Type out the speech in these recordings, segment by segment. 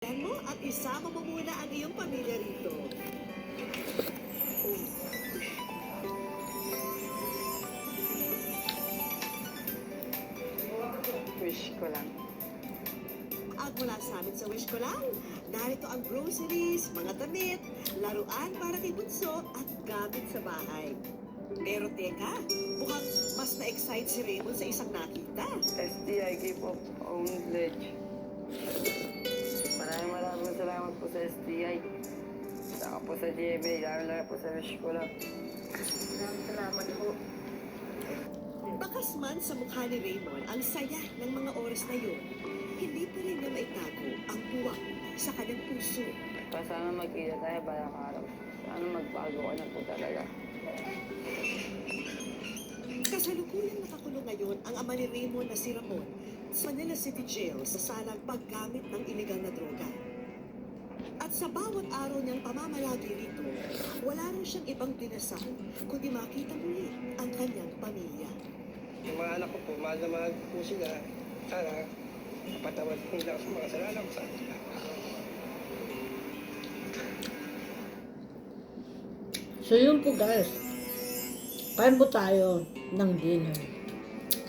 mo at isama mo muna ang iyong pamilya rito. Wish ko lang. At mula sa amin sa Wish Ko Lang, narito ang groceries, mga damit, laruan para kay Bunso at gamit sa bahay. Pero teka, mukhang mas na-excite si Raymond sa isang nakita. STI Keep of Own Pledge. Maraming salamat po sa STI. Saka po sa GMA, lalo po sa Wish ko lang. Maraming salamat po. Bakas man sa mukha ni Raymond ang saya ng mga oras na yun, hindi pa rin na maitago ang buwak sa kanyang puso. Sana magkita tayo balang araw. Sana magbago ka na po talaga. Kasalukuyang nakakulong ngayon ang ama ni Raymond na si Ramon sa Manila City Jail sa salang paggamit ng iligal na droga. At sa bawat araw niyang pamamalagi rito, wala rin siyang ibang dinasal kundi makita muli ang kanyang pamilya. Yung mga anak ko po, mahal na mahal po sila. Sana, napatawad po nila sa mga kasalanan ko sa kanila. So yun po guys. Kain po tayo ng dinner.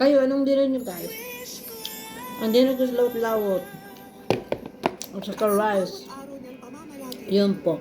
Kayo, anong dinner nyo guys? Ang dinner ko sa lawot-lawot. At saka rice. Araw niyang pamamalagi Yun po.